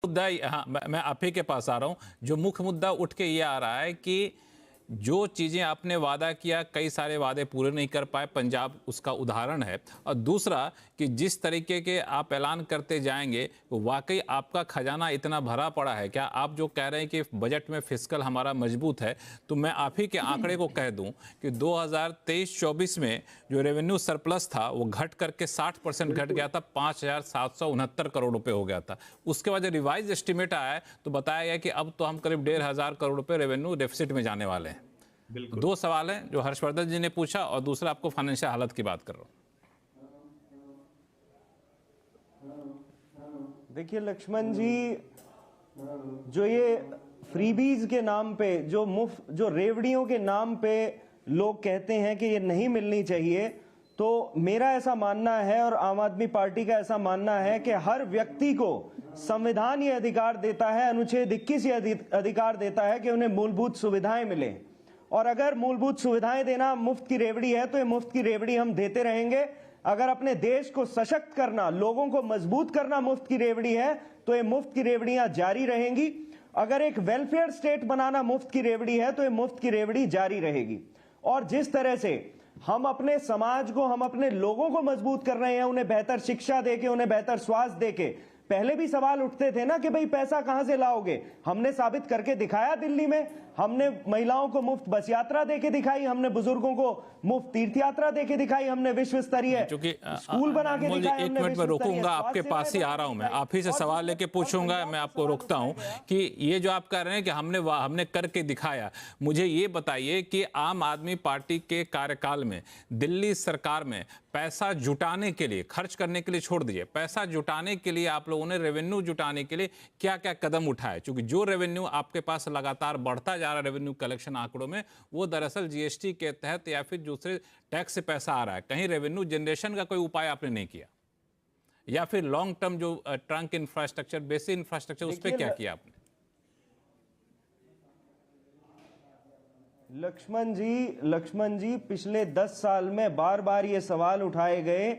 मुद्दा, हाँ मैं आप ही के पास आ रहा हूँ। जो मुख्य मुद्दा उठ के ये आ रहा है कि जो चीज़ें आपने वादा किया, कई सारे वादे पूरे नहीं कर पाए, पंजाब उसका उदाहरण है। और दूसरा कि जिस तरीके के आप ऐलान करते जाएंगे, वाकई आपका खजाना इतना भरा पड़ा है क्या? आप जो कह रहे हैं कि बजट में फिस्कल हमारा मजबूत है, तो मैं आप ही के आंकड़े को कह दूं कि 2023-24 में जो रेवेन्यू सरप्लस था वो घट करके 60% घट गया था, 5,769 करोड़ रुपए हो गया था। उसके बाद रिवाइज एस्टिमेट आया तो बताया गया कि अब तो हम करीब 1,500 करोड़ रुपए रेवेन्यू डेफिसिट में जाने वाले हैं। दो सवाल हैं जो हर्षवर्धन जी ने पूछा, और दूसरा आपको फाइनेंशियल हालत की बात कर रहा हूं। देखिए लक्ष्मण जी, जो ये फ्रीबीज के नाम पे, जो मुफ्त, जो रेवड़ियों के नाम पे लोग कहते हैं कि ये नहीं मिलनी चाहिए, तो मेरा ऐसा मानना है और आम आदमी पार्टी का ऐसा मानना है कि हर व्यक्ति को संविधान ये अधिकार देता है, अनुच्छेद 21 ये अधिकार देता है कि उन्हें मूलभूत सुविधाएं मिले। और अगर मूलभूत सुविधाएं देना मुफ्त की रेवड़ी है तो ये मुफ्त की रेवड़ी हम देते रहेंगे। अगर अपने देश को सशक्त करना, लोगों को मजबूत करना मुफ्त की रेवड़ी है तो ये मुफ्त की रेवड़ियां जारी रहेंगी। अगर एक वेलफेयर स्टेट बनाना मुफ्त की रेवड़ी है तो ये मुफ्त की रेवड़ी जारी रहेगी। और जिस तरह से हम अपने समाज को, हम अपने लोगों को मजबूत कर रहे हैं, उन्हें बेहतर शिक्षा देके, उन्हें बेहतर स्वास्थ्य देके, पहले भी सवाल उठते थे ना कि भाई पैसा कहां से लाओगे, हमने साबित करके दिखाया। दिल्ली में हमने महिलाओं को मुफ्त बस यात्रा देके दिखाई, हमने बुजुर्गों को मुफ्त तीर्थ यात्रा देके दिखाई, हमने विश्व स्तरीय स्कूल बना के दिखाया। एक मिनट में रोकूंगा, आपके पास ही आ रहा हूं मैं, आप ही से सवाल लेके पूछूंगा। मैं आपको रोकता हूं कि ये जो आप कह रहे हैं कि हमने करके दिखाया, मुझे ये बताइए कि आम आदमी पार्टी के कार्यकाल में दिल्ली सरकार में पैसा जुटाने के लिए, खर्च करने के लिए छोड़ दीजिए, पैसा जुटाने के लिए आप लोगों ने, रेवेन्यू जुटाने के लिए क्या क्या कदम उठाए? क्योंकि जो रेवेन्यू आपके पास लगातार बढ़ता जा रहा रेवेन्यू कलेक्शन आंकड़ों में, वो दरअसल जीएसटी के तहत या फिर दूसरे टैक्स से पैसा आ रहा है। कहीं रेवेन्यू जनरेशन का कोई उपाय आपने नहीं किया, या फिर लॉन्ग टर्म जो ट्रंक इंफ्रास्ट्रक्चर, बेसिक इंफ्रास्ट्रक्चर, उस पर क्या किया आपने? लक्ष्मण जी, पिछले 10 साल में बार बार ये सवाल उठाए गए।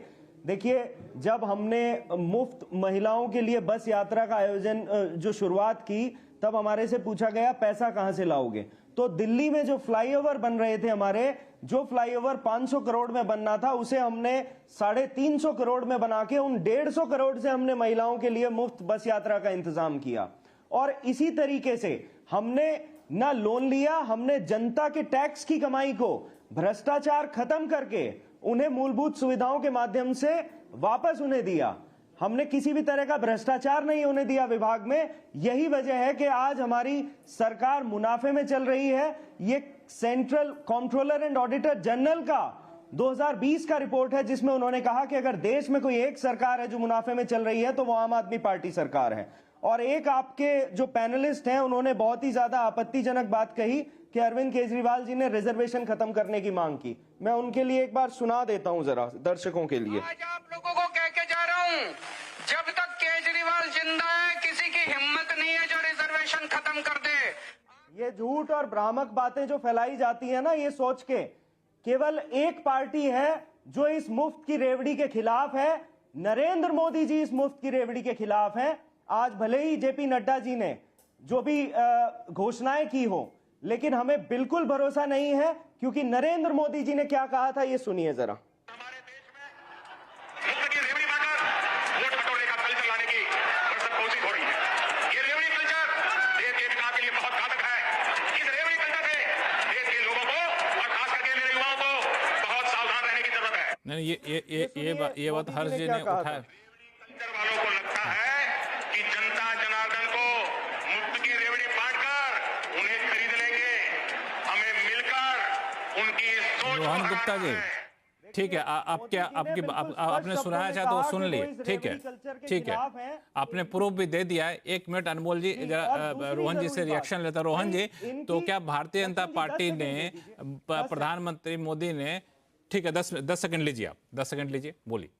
देखिए, जब हमने मुफ्त महिलाओं के लिए बस यात्रा का आयोजन जो शुरुआत की, तब हमारे से पूछा गया पैसा कहां से लाओगे। तो दिल्ली में जो फ्लाईओवर बन रहे थे हमारे, जो फ्लाईओवर 500 करोड़ में बनना था, उसे हमने 350 करोड़ में बना के उन 150 करोड़ से हमने महिलाओं के लिए मुफ्त बस यात्रा का इंतजाम किया। और इसी तरीके से हमने ना लोन लिया, हमने जनता के टैक्स की कमाई को भ्रष्टाचार खत्म करके उन्हें मूलभूत सुविधाओं के माध्यम से वापस उन्हें दिया। हमने किसी भी तरह का भ्रष्टाचार नहीं होने दिया विभाग में। यही वजह है कि आज हमारी सरकार मुनाफे में चल रही है। ये central controller and auditor general का 2020 का रिपोर्ट है, जिसमें उन्होंने कहा कि अगर देश में कोई एक सरकार है जो मुनाफे में चल रही है तो वो आम आदमी पार्टी सरकार है। और एक आपके जो पैनलिस्ट हैं, उन्होंने बहुत ही ज्यादा आपत्तिजनक बात कही कि अरविंद केजरीवाल जी ने रिजर्वेशन खत्म करने की मांग की। मैं उनके लिए एक बार सुना देता हूं जरा दर्शकों के लिए। आज आप लोगों को कह के जा रहा हूं, जब तक केजरीवाल जिंदा है किसी की हिम्मत नहीं है जो रिजर्वेशन खत्म कर दे। ये झूठ और भ्रामक बातें जो फैलाई जाती है ना, ये सोच के केवल एक पार्टी है जो इस मुफ्त की रेवड़ी के खिलाफ है। नरेंद्र मोदी जी इस मुफ्त की रेवड़ी के खिलाफ है। आज भले ही जेपी नड्डा जी ने जो भी घोषणाएं की हो, लेकिन हमें बिल्कुल भरोसा नहीं है, क्योंकि नरेंद्र मोदी जी ने क्या कहा था, ये सुनिए जरा। हमारे देश में मुफ्त की रेवड़ी बांटकर वोट बटोरने का कल्चर लाने की सब कोशिश हो रही है। ये रेवड़ी कल्चर देश के विकास के लिए बहुत घातक है। इस रेवड़ी कल्चर से देश के लोगों को और खास करके मेरे युवाओं को बहुत सावधान रहने की जरूरत है। नहीं, ये बात हर्ष जी ने उठाया। कल्चर वालों को लगता है कि जनता जनार्दन को मुफ्त की रेवड़ी बांटकर उन्हें खरीद लेंगे। हमें मिलकर उनकी सोच रोहन गुप्ता जी, ठीक है, आपने सुनाया चाहे तो सुन लिए, ठीक है, आपने प्रूफ भी दे दिया है। 1 मिनट अनमोल जी, जरा रोहन जी से रिएक्शन लेता। रोहन जी, तो क्या भारतीय जनता पार्टी ने, प्रधानमंत्री मोदी ने, ठीक है, 10 सेकंड लीजिए, आप 10 सेकंड लीजिए, बोलिए।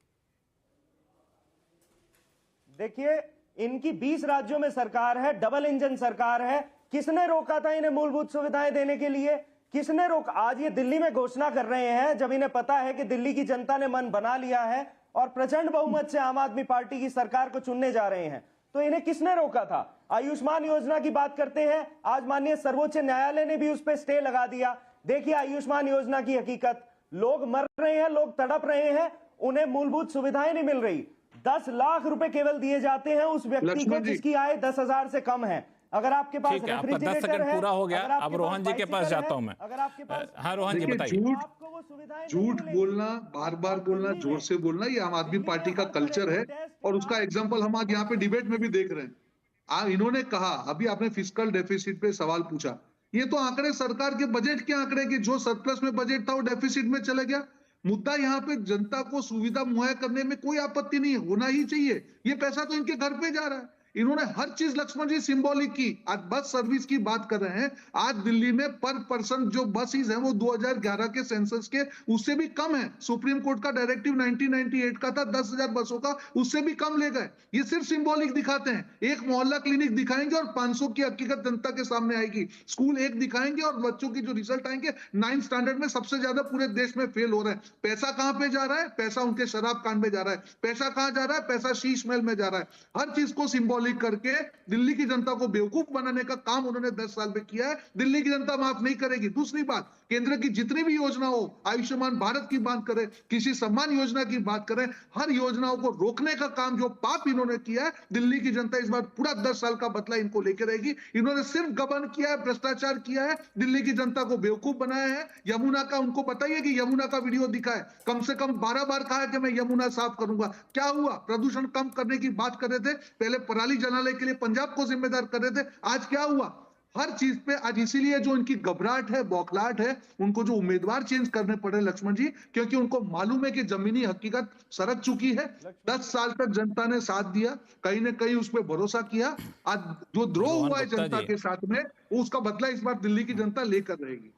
देखिए, इनकी 20 राज्यों में सरकार है, डबल इंजन सरकार है। किसने रोका था इन्हें मूलभूत सुविधाएं देने के लिए? किसने रोका? आज ये दिल्ली में घोषणा कर रहे हैं, जब इन्हें पता है कि दिल्ली की जनता ने मन बना लिया है और प्रचंड बहुमत से आम आदमी पार्टी की सरकार को चुनने जा रहे हैं। तो इन्हें किसने रोका था? आयुष्मान योजना की बात करते हैं, आज माननीय सर्वोच्च न्यायालय ने भी उस पर स्टे लगा दिया। देखिए आयुष्मान योजना की हकीकत, लोग मर रहे हैं, लोग तड़प रहे हैं, उन्हें मूलभूत सुविधाएं नहीं मिल रही। 10 लाख रुपए केवल दिए जाते हैं उस व्यक्ति को लक्ष्मण जी। जिसकी आय 10,000 से कम है। अगर आपके पास ठीक है, आपका 10 रेफ्रिजरेटर सेकंड है, पूरा हो गया। अगर आपके अब रोहन जी के पास बाइसिकल जाता है, हूं मैं। अगर आपके पास हाँ रोहन जी देखिए, बताइए। आपको वो सुविधाएं नहीं झूठ मिलेंगी। बोलना, बार बार बोलना, जोर से बोलना, ये आम आदमी पार्टी का कल्चर है और उसका एग्जाम्पल हम आज यहाँ पे डिबेट में भी देख रहे हैं। इन्होंने कहा, अभी आपने फिस्कल डेफिसिट पे सवाल पूछा, ये तो आंकड़े सरकार के बजट के आंकड़े कि जो सरप्लस में बजट था वो डेफिसिट में चला गया। मुद्दा यहाँ पे जनता को सुविधा मुहैया करने में कोई आपत्ति नहीं है, होना ही चाहिए। ये पैसा तो इनके घर पे जा रहा है। इन्होंने हर चीज लक्ष्मण जी सिंबॉलिक की। आज बस सर्विस की बात कर रहे हैं, आज दिल्ली में पर पर्सन जो बसेस हैं वो 2011 के सेंसस के उससे भी कम है। सुप्रीम कोर्ट का डायरेक्टिव 1998 का था 10,000 बसों का, उससे भी कम ले गए। ये सिर्फ सिंबॉलिक दिखाते हैं। एक मोहल्ला क्लिनिक दिखाएंगे और 500 की हकीकत जनता के सामने आएगी। स्कूल एक दिखाएंगे और बच्चों की जो रिजल्ट आएंगे 9th स्टैंडर्ड में सबसे ज्यादा पूरे देश में फेल हो रहे हैं। पैसा कहां पे जा रहा है? पैसा उनके शराब कांड में जा रहा है। पैसा कहां जा रहा है? पैसा शीश महल में जा रहा है। हर चीज को सिंबॉलिक करके दिल्ली की जनता को बेवकूफ बनाने का काम उन्होंने 10 साल में किया है। दिल्ली की जनता माफ नहीं करेगी। दूसरी बात, केंद्र की जितनी भी योजना हो, आयुष्मान भारत की बात करें, किसी सम्मान योजना की बात करें, हर योजनाओं को रोकने का काम जो पाप इन्होंने किया है, दिल्ली की जनता इस बार पूरा 10 साल का बदला इनको लेकर रहेगी। इन्होंने सिर्फ गबन किया है, भ्रष्टाचार किया है, दिल्ली की जनता को बेवकूफ बनाया है। यमुना का उनको बताइए कि यमुना का वीडियो दिखाए, कम से कम 12 बार कहा है कि मैं यमुना साफ करूंगा। क्या हुआ? प्रदूषण कम करने की बात कर रहे थे, पहले पराली जलाने के लिए पंजाब को जिम्मेदार कर रहे थे, आज क्या हुआ? हर चीज पे आज, इसीलिए जो इनकी घबराहट है, बौखलाहट है, उनको जो उम्मीदवार चेंज करने पड़े लक्ष्मण जी, क्योंकि उनको मालूम है कि जमीनी हकीकत सरक चुकी है। 10 साल तक जनता ने साथ दिया, कहीं ना कहीं उस पर भरोसा किया। आज जो द्रोह हुआ है जनता के साथ में, उसका बदला इस बार दिल्ली की जनता लेकर रहेगी।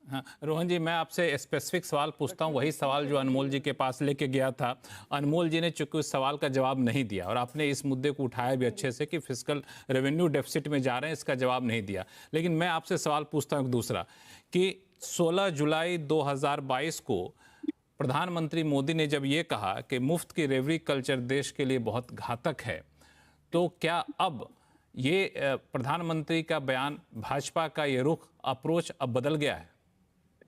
हाँ रोहन जी, मैं आपसे स्पेसिफिक सवाल पूछता हूँ, वही सवाल जो अनमोल जी के पास लेके गया था। अनमोल जी ने चूंकि उस सवाल का जवाब नहीं दिया और आपने इस मुद्दे को उठाया भी अच्छे से कि फिस्कल रेवेन्यू डेफिसिट में जा रहे हैं, इसका जवाब नहीं दिया। लेकिन मैं आपसे सवाल पूछता हूँ दूसरा कि 16 जुलाई 2022 को प्रधानमंत्री मोदी ने जब ये कहा कि मुफ्त की रेवड़ी कल्चर देश के लिए बहुत घातक है, तो क्या अब ये प्रधानमंत्री का बयान, भाजपा का ये रुख, अप्रोच अब बदल गया है?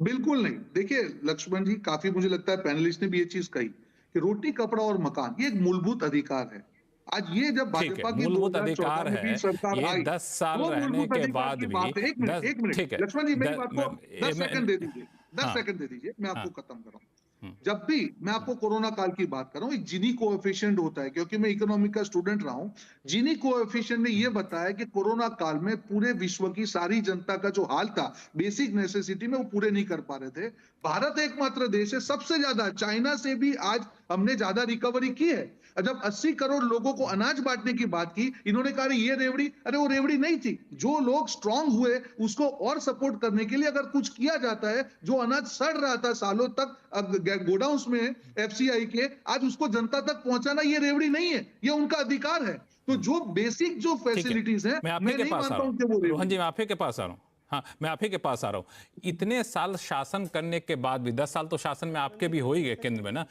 बिल्कुल नहीं। देखिए लक्ष्मण जी, काफी मुझे लगता है पैनलिस्ट ने भी ये चीज कही कि रोटी, कपड़ा और मकान ये एक मूलभूत अधिकार है। आज ये जब भाजपा की मूलभूत अधिकार है, सरकार ये आई, 10 साल रहने के बाद भी एक मिनट लक्ष्मण जी, मेरी बात को 10 सेकंड दे दीजिए, 10 सेकंड दे दीजिए, मैं आपको खत्म कर रहा हूँ। जब भी मैं आपको कोरोना काल की बात कर रहा हूं, एक जीनी कोएफिशिएंट होता है, क्योंकि मैं इकोनॉमिक का स्टूडेंट रहा हूं। जीनी कोएफिशिएंट ने यह बताया कि कोरोना काल में पूरे विश्व की सारी जनता का जो हाल था बेसिक नेसेसिटी में, वो पूरे नहीं कर पा रहे थे। भारत एकमात्र देश है, सबसे ज्यादा, चाइना से भी आज हमने ज्यादा रिकवरी की है। जब 80 करोड़ लोगों को अनाज बांटने की बात की, इन्होंने कहा ये रेवड़ी, अरे वो रेवड़ी नहीं थी। जो लोग स्ट्रांग हुए उसको और सपोर्ट करने के लिए अगर कुछ किया जाता है, जो अनाज सड़ रहा था सालों तक गोडाउंस में एफसीआई के, आज उसको जनता तक पहुंचाना ये रेवड़ी नहीं है, ये उनका अधिकार है। तो जो बेसिक जो फैसिलिटीज है, मैं नहीं मानता हूं कि वो रोहन जी, मैं आप ही के पास आ रहा हूं। हाँ, मैं आप ही के पास आ रहा हूँ। इतने साल शासन करने के बाद भी, 10 साल तो शासन में आपके भी हो ही गए केंद्र में ना,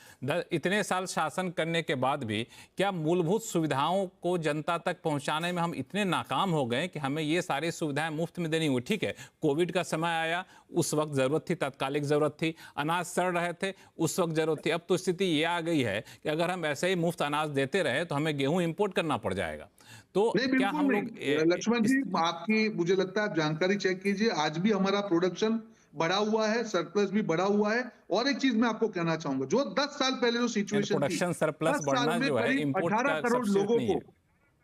इतने साल शासन करने के बाद भी क्या मूलभूत सुविधाओं को जनता तक पहुंचाने में हम इतने नाकाम हो गए कि हमें ये सारी सुविधाएं मुफ्त में देनी हुई? ठीक है, कोविड का समय आया, उस वक्त जरूरत थी, तात्कालिक जरूरत थी, अनाज सड़ रहे थे, उस वक्त जरूरत थी। अब तो स्थिति ये आ गई है कि अगर हम ऐसे ही मुफ्त अनाज देते रहे तो हमें गेहूं इंपोर्ट करना पड़ जाएगा। तो क्या हम लोग, लक्ष्मण जी, आपकी मुझे लगता है आप जानकारी चेक कीजिए, आज भी हमारा प्रोडक्शन बढ़ा हुआ है, सरप्लस भी बढ़ा हुआ है। और एक चीज मैं आपको कहना चाहूंगा, जो 10 साल पहले जो सिचुएशन प्रोडक्शन सरप्लस बढ़ना जो है, इंपोर्ट का 18 करोड़ लोगों को,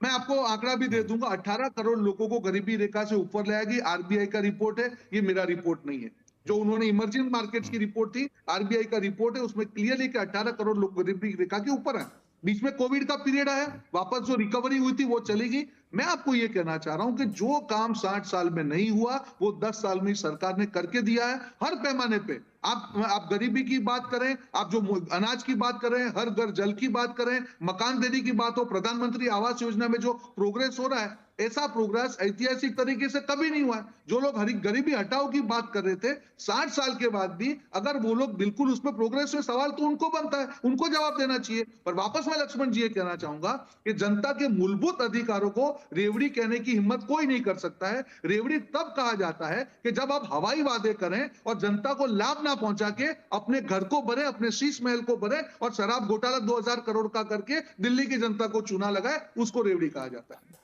मैं आपको आंकड़ा भी दे दूंगा, 18 करोड़ लोगों को गरीबी रेखा से ऊपर लाएगी। आरबीआई का रिपोर्ट है, ये मेरा रिपोर्ट नहीं है। जो उन्होंने इमर्जिंग मार्केट्स की रिपोर्ट थी, आरबीआई का रिपोर्ट है, उसमें क्लियरली कि 18 करोड़ लोग गरीबी रेखा के ऊपर है। बीच में कोविड का पीरियड आया, वापस जो रिकवरी हुई थी वो चली गई। मैं आपको ये कहना चाह रहा हूं कि जो काम 60 साल में नहीं हुआ वो 10 साल में सरकार ने करके दिया है हर पैमाने पे। आप गरीबी की बात करें, आप जो अनाज की बात करें, हर घर जल की बात करें, मकान देने की बात हो, प्रधानमंत्री आवास योजना में जो प्रोग्रेस हो रहा है, ऐसा प्रोग्रेस ऐतिहासिक तरीके से कभी नहीं हुआ है। जो लोग गरीबी हटाओ की बात कर रहे थे 60 साल के बाद भी, अगर वो लोग बिल्कुल उसमें प्रोग्रेस में, सवाल तो उनको बनता है, उनको जवाब देना चाहिए। पर वापस मैं लक्ष्मण जी ये कहना चाहूंगा कि जनता के मूलभूत अधिकारों को रेवड़ी कहने की हिम्मत कोई नहीं कर सकता है। रेवड़ी तब कहा जाता है कि जब आप हवाई वादे करें और जनता को लाभ ना पहुंचा के अपने घर को भरे, अपने शीश महल को भरे और शराब घोटाला 2000 करोड़ का करके दिल्ली की जनता को चूना लगाए, उसको रेवड़ी कहा जाता है।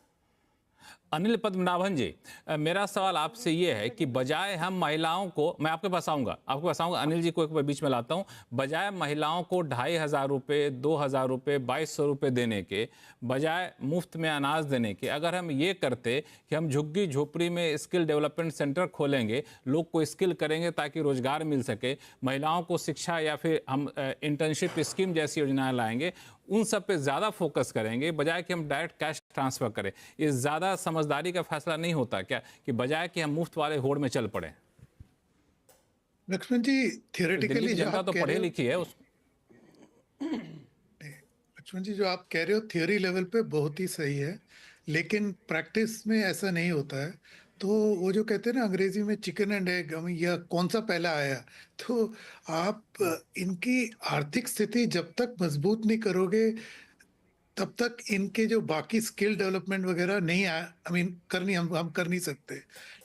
अनिल पद्मनाभन जी, मेरा सवाल आपसे ये है कि बजाय हम महिलाओं को, मैं आपके पास आऊँगा, अनिल जी को एक बार बीच में लाता हूँ, बजाय महिलाओं को 2500 रुपये, 2000 रुपये, 2200 रुपये देने के, बजाय मुफ्त में अनाज देने के, अगर हम ये करते कि हम झुग्गी झोपड़ी में स्किल डेवलपमेंट सेंटर खोलेंगे, लोग को स्किल करेंगे ताकि रोजगार मिल सके, महिलाओं को शिक्षा या फिर हम इंटर्नशिप स्कीम जैसी योजनाएं लाएंगे, उन सब पे ज़्यादा फोकस करेंगे बजाय कि हम डायरेक्ट कैश ट्रांसफ़र करें, ये ज़्यादा समझदारी का फैसला नहीं होता क्या कि बजाय कि हम मुफ्त वाले होड़ में चल पड़े? लक्ष्मण जी, थियोरेटिकली जो जनता आप तो कह पढ़ी रहे हो, लिखी है लक्ष्मण जी जो आप कह रहे हो थियोरी लेवल पे बहुत ही सही है, लेकिन प्रैक्टिस में ऐसा नहीं होता है। तो वो जो कहते हैं ना अंग्रेजी में चिकन एंड एग, या कौन सा पहला आया, तो आप इनकी आर्थिक स्थिति जब तक मजबूत नहीं करोगे तब तक इनके जो बाकी स्किल डेवलपमेंट वगैरह नहीं हम कर नहीं सकते।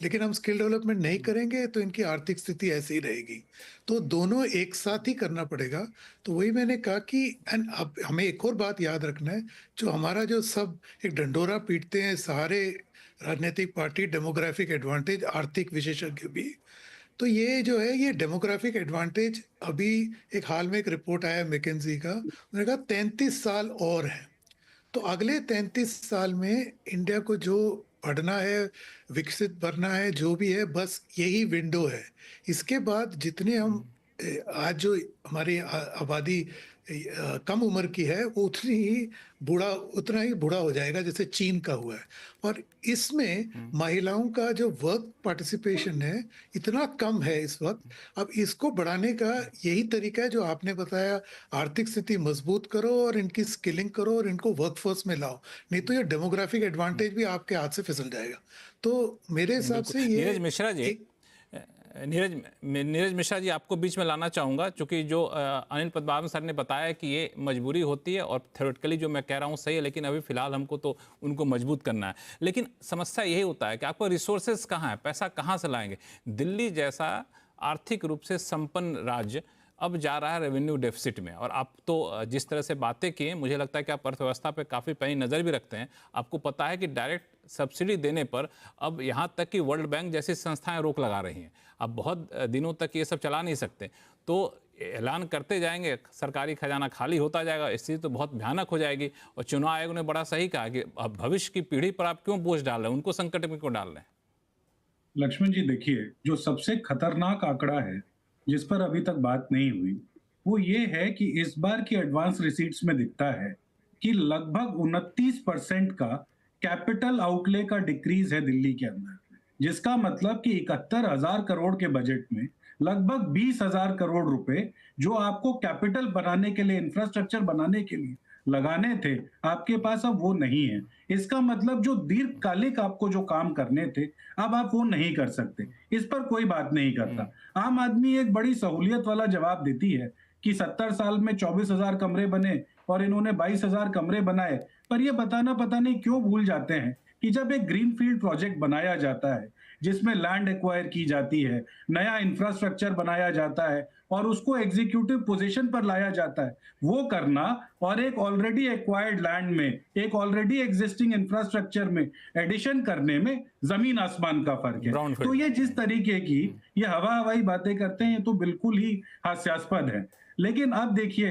लेकिन हम स्किल डेवलपमेंट नहीं करेंगे तो इनकी आर्थिक स्थिति ऐसी ही रहेगी। तो दोनों एक साथ ही करना पड़ेगा। तो वही मैंने कहा कि अब हमें एक और बात याद रखना है, जो हमारा जो सब एक डंडोरा पीटते हैं सारे राजनीतिक पार्टी, डेमोग्राफिक एडवांटेज, आर्थिक विशेषज्ञ भी, तो ये जो है ये डेमोग्राफिक एडवांटेज, अभी एक हाल में एक रिपोर्ट आया मैकेंजी का, उन्होंने कहा 33 साल और है। तो अगले 33 साल में इंडिया को जो बढ़ना है, विकसित बनना है, जो भी है, बस यही विंडो है। इसके बाद जितने हम आज जो हमारी आबादी कम उम्र की है, वो उतना ही बूढ़ा हो जाएगा जैसे चीन का हुआ है। और इसमें महिलाओं का जो वर्क पार्टिसिपेशन है इतना कम है इस वक्त। अब इसको बढ़ाने का यही तरीका है जो आपने बताया, आर्थिक स्थिति मजबूत करो और इनकी स्किलिंग करो और इनको वर्कफोर्स में लाओ, नहीं तो ये डेमोग्राफिक एडवांटेज भी आपके हाथ से फिसल जाएगा। तो मेरे हिसाब से ये नीरज मिश्रा जी, नीरज मिश्रा जी आपको बीच में लाना चाहूँगा, क्योंकि जो अनिल पद्मनाभन सर ने बताया कि ये मजबूरी होती है और थ्योरेटिकली जो मैं कह रहा हूँ सही है, लेकिन अभी फिलहाल हमको तो उनको मजबूत करना है। लेकिन समस्या यही होता है कि आपको रिसोर्सेज कहाँ है, पैसा कहाँ से लाएंगे? दिल्ली जैसा आर्थिक रूप से संपन्न राज्य अब जा रहा है रेवेन्यू डेफिसिट में, और आप तो जिस तरह से बातें किए, मुझे लगता है कि आप अर्थव्यवस्था पे काफ़ी पैनी नज़र भी रखते हैं। आपको पता है कि डायरेक्ट सब्सिडी देने पर अब यहाँ तक कि वर्ल्ड बैंक जैसी संस्थाएं रोक लगा रही हैं। अब बहुत दिनों तक ये सब चला नहीं सकते, तो ऐलान करते जाएंगे, सरकारी खजाना खाली होता जाएगा, स्थिति तो बहुत भयानक हो जाएगी। और चुनाव आयोग ने बड़ा सही कहा कि अब भविष्य की पीढ़ी पर आप क्यों बोझ डाल रहे हैं, उनको संकट में क्यों डाल रहे हैं? लक्ष्मण जी देखिए, जो सबसे खतरनाक आंकड़ा है जिस पर अभी तक बात नहीं हुई, वो ये है कि इस बार की एडवांस रिसीट्स में दिखता है कि लगभग 29% का कैपिटल आउटले का डिक्रीज है दिल्ली के अंदर, जिसका मतलब कि 71,000 करोड़ के बजट में लगभग 20,000 करोड़ रुपए जो आपको कैपिटल बनाने के लिए, इंफ्रास्ट्रक्चर बनाने के लिए लगाने थे, आपके पास अब वो नहीं है। इसका मतलब जो दीर्घकालिक आपको जो काम करने थे, अब आप वो नहीं कर सकते। इस पर कोई बात नहीं करता। आम आदमी एक बड़ी सहूलियत वाला जवाब देती है कि 70 साल में 24,000 कमरे बने और इन्होंने 22,000 कमरे बनाए, पर ये बताना पता नहीं क्यों भूल जाते हैं कि जब एक ग्रीनफील्ड प्रोजेक्ट बनाया जाता है जिसमें लैंड एक्वायर की जाती है, नया इंफ्रास्ट्रक्चर बनाया जाता है और उसको एग्जीक्यूटिव पोजीशन पर लाया जाता है, वो करना और एक ऑलरेडी एक्वायर्ड लैंड में, एक ऑलरेडी एग्जिस्टिंग इंफ्रास्ट्रक्चर में एडिशन करने में जमीन आसमान का फर्क है। तो ये जिस तरीके की ये हवाई बातें करते हैं, ये तो बिल्कुल ही हास्यास्पद है। लेकिन अब देखिए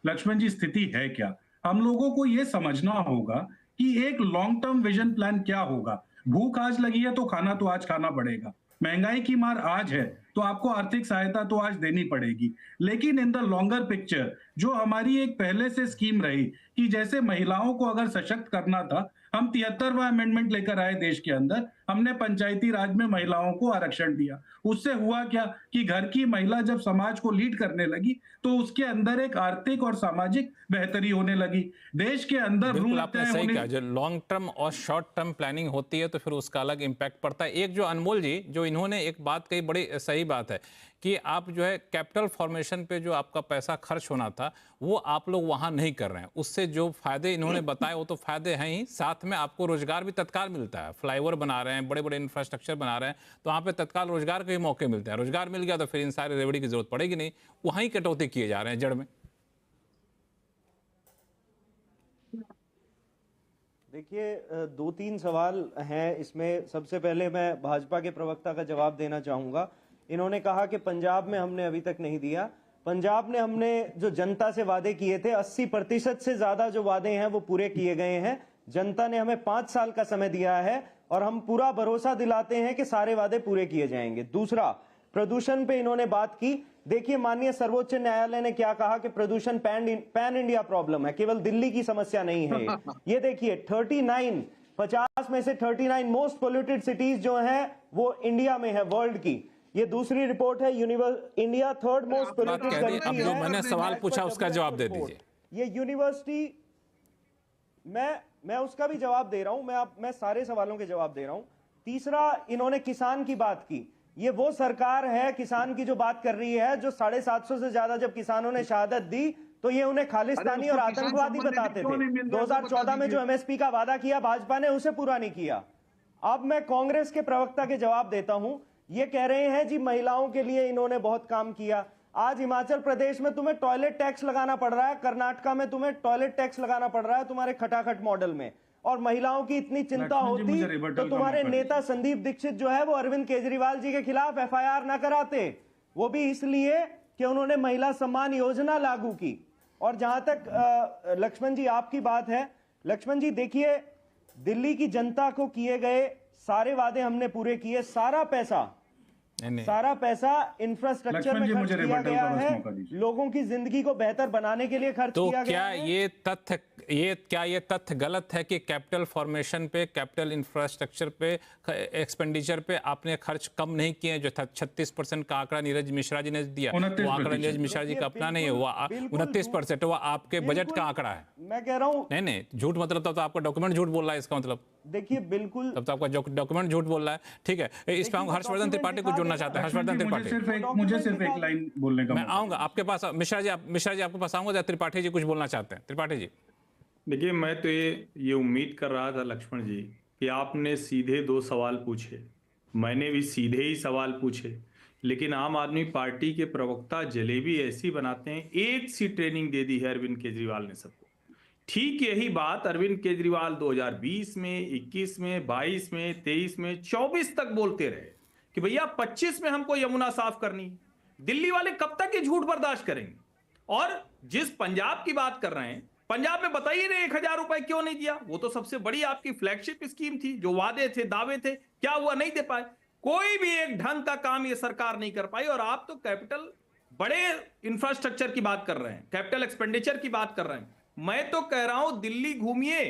लक्ष्मण जी, स्थिति है क्या? हम लोगों को ये समझना होगा कि एक लॉन्ग टर्म विजन प्लान क्या होगा। भूख आज लगी है तो खाना तो आज खाना पड़ेगा, महंगाई की मार आज है तो आपको आर्थिक सहायता तो आज देनी पड़ेगी। लेकिन इन द लॉन्गर पिक्चर जो हमारी एक पहले से स्कीम रही कि जैसे महिलाओं को अगर सशक्त करना था हम 73वां अमेंडमेंट लेकर आए देश के अंदर, हमने पंचायती राज में महिलाओं को आरक्षण दिया। उससे हुआ क्या कि घर की महिला जब समाज को लीड करने लगी तो उसके अंदर एक आर्थिक और सामाजिक बेहतरी होने लगी। देश के अंदर बिल्कुल आपने सही कहा, जो लॉन्ग टर्म और शॉर्ट टर्म प्लानिंग होती है तो फिर उसका अलग इम्पैक्ट पड़ता है। एक जो अनमोल जी जो इन्होंने एक बात कही, बड़ी सही बात है कि आप जो है कैपिटल फॉर्मेशन पे जो आपका पैसा खर्च होना था वो आप लोग वहां नहीं कर रहे हैं। उससे जो फायदे इन्होंने बताए वो तो फायदे हैं ही, साथ में आपको रोजगार भी तत्काल मिलता है। फ्लाईओवर बना रहे हैं, बड़े बड़े इंफ्रास्ट्रक्चर बना रहे हैं, तो वहाँ पे तत्काल रोजगार के भी मौके मिलते हैं। रोजगार मिल गया तो फिर इन सारे रेवड़ी की जरूरत पड़ेगी नहीं, वहीं कटौती किए जा रहे हैं जड़ में। देखिए, दो तीन सवाल हैं इसमें। सबसे पहले मैं भाजपा के प्रवक्ता का जवाब देना चाहूंगा। इन्होंने कहा कि पंजाब में हमने अभी तक नहीं दिया। पंजाब में हमने जो जनता से वादे किए थे 80% से ज्यादा जो वादे हैं वो पूरे किए गए हैं। जनता ने हमें 5 साल का समय दिया है और हम पूरा भरोसा दिलाते हैं कि सारे वादे पूरे किए जाएंगे। दूसरा, प्रदूषण पे इन्होंने बात की। देखिए, माननीय सर्वोच्च न्यायालय ने क्या कहा कि प्रदूषण पैन इंडिया प्रॉब्लम है, केवल दिल्ली की समस्या नहीं है ये देखिए 50 में से 39 मोस्ट पोल्यूटेड सिटीज जो हैं वो इंडिया में है, वर्ल्ड की। ये दूसरी रिपोर्ट है, India third most polluted country अब जो मैंने सवाल पूछा उसका जवाब दे दीजिए। ये यूनिवर्सिटी, मैं उसका भी जवाब दे रहा हूं, मैं सारे सवालों के जवाब दे रहा हूं। तीसरा, इन्होंने किसान की बात की। ये वो सरकार है किसान की जो बात कर रही है, जो 750 से ज्यादा जब किसानों ने शहादत दी तो ये उन्हें खालिस्तानी और आतंकवादी बताते थे। 2014 में जो एमएसपी का वादा किया भाजपा ने, उसे पूरा नहीं किया। अब मैं कांग्रेस के प्रवक्ता के जवाब देता हूं। ये कह रहे हैं जी महिलाओं के लिए इन्होंने बहुत काम किया। आज हिमाचल प्रदेश में तुम्हें टॉयलेट टैक्स लगाना पड़ रहा है, कर्नाटका में तुम्हें टॉयलेट टैक्स लगाना पड़ रहा है तुम्हारे खटाखट मॉडल में, और महिलाओं की इतनी चिंता होती तो तुम्हारे नेता संदीप दीक्षित जो है वो अरविंद केजरीवाल जी के खिलाफ एफआईआर ना कराते। वो भी इसलिए कि उन्होंने महिला सम्मान योजना लागू की। और जहां तक लक्ष्मण जी आपकी बात है, लक्ष्मण जी देखिए, दिल्ली की जनता को किए गए सारे वादे हमने पूरे किए। सारा पैसा इंफ्रास्ट्रक्चर में खर्च किया गया है, लोगों की जिंदगी को बेहतर बनाने के लिए खर्च किया गया है। क्या ये तथ्य गलत है कि कैपिटल फॉर्मेशन पे, कैपिटल इंफ्रास्ट्रक्चर पे, एक्सपेंडिचर पे आपने खर्च कम नहीं किए? जो 36% का आंकड़ा नीरज मिश्रा जी ने दिया, वो आंकड़ा नीरज मिश्रा जी का अपना नहीं है, वो 29% वो आपके बजट का आंकड़ा है। मैं कह रहा हूँ नहीं झूठ, मतलब तब तो आपका डॉक्यूमेंट झूठ बोल रहा है, इसका मतलब देखिए बिल्कुल तब तो आपका डॉक्यूमेंट झूठ बोल रहा है। ठीक है, इस पर हर्षवर्धन त्रिपाठी को जोड़ना चाहते हैं। हर्षवर्धन त्रिपाठी, मुझे सिर्फ एक लाइन बोलने का, मैं आऊंगा आपके पास। मिश्रा जी आपके पास आऊंगा। त्रिपाठी जी कुछ बोलना चाहते हैं। त्रिपाठी जी देखिए, मैं तो ये उम्मीद कर रहा था लक्ष्मण जी कि आपने सीधे 2 सवाल पूछे, मैंने भी सीधे ही सवाल पूछे, लेकिन आम आदमी पार्टी के प्रवक्ता जलेबी ऐसी बनाते हैं। एक सी ट्रेनिंग दे दी है अरविंद केजरीवाल ने सबको। ठीक यही बात अरविंद केजरीवाल 2020 में, 21 में, 22 में, 23 में, 24 तक बोलते रहे कि भैया 25 में हमको यमुना साफ करनी है। दिल्ली वाले कब तक ये झूठ बर्दाश्त करेंगे? और जिस पंजाब की बात कर रहे हैं, पंजाब में बताइए ना 1000 रुपए क्यों नहीं दिया? वो तो सबसे बड़ी आपकी फ्लैगशिप स्कीम थी, जो वादे थे, दावे थे, क्या हुआ? नहीं दे पाए। कोई भी एक ढंग का काम ये सरकार नहीं कर पाई। और आप तो कैपिटल, बड़े इंफ्रास्ट्रक्चर की बात कर रहे हैं, कैपिटल एक्सपेंडिचर की बात कर रहे हैं। मैं तो कह रहा हूं दिल्ली घूमिए।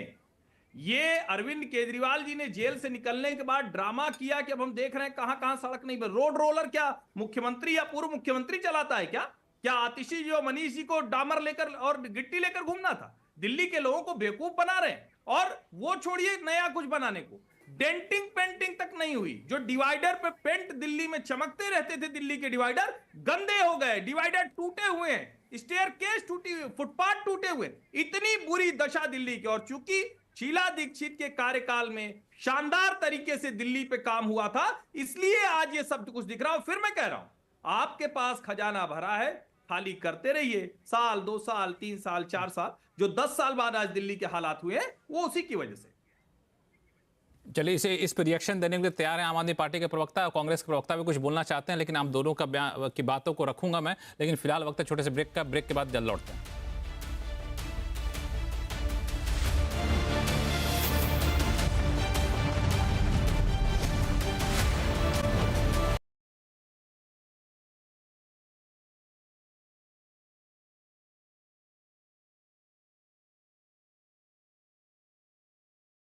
ये अरविंद केजरीवाल जी ने जेल से निकलने के बाद ड्रामा किया कि अब हम देख रहे हैं कहां कहां सड़क नहीं बन। रोड रोलर क्या मुख्यमंत्री या पूर्व मुख्यमंत्री चलाता है क्या आतिशी जो मनीष जी को डामर लेकर और गिट्टी लेकर घूमना था? दिल्ली के लोगों को बेवकूफ बना रहे हैं। और वो छोड़िए नया कुछ बनाने को, डेंटिंग पेंटिंग तक नहीं हुई। जो डिवाइडर पे पेंट दिल्ली में चमकते रहते थे, दिल्ली के डिवाइडर गंदे हो गए, डिवाइडर टूटे हुए हैं, स्टेयरकेस टूटी हुई, फुटपाथ टूटे हुए। इतनी बुरी दशा दिल्ली की। और चूंकि शीला दीक्षित के कार्यकाल में शानदार तरीके से दिल्ली पे काम हुआ था, इसलिए आज ये सब कुछ दिख रहा है। फिर मैं कह रहा हूं, आपके पास खजाना भरा है, खाली करते रहिए। साल, 2 साल, 3 साल, 4 साल, जो 10 साल बाद आज दिल्ली के हालात हुए हैं, वो उसी की वजह से। चलिए, इस पर रिएक्शन देने के लिए तैयार हैं आम आदमी पार्टी के प्रवक्ता और कांग्रेस के प्रवक्ता भी कुछ बोलना चाहते हैं, लेकिन आप दोनों की बातों को रखूंगा मैं। लेकिन फिलहाल वक्त है छोटे से ब्रेक का। ब्रेक के बाद जल्द लौटते हैं।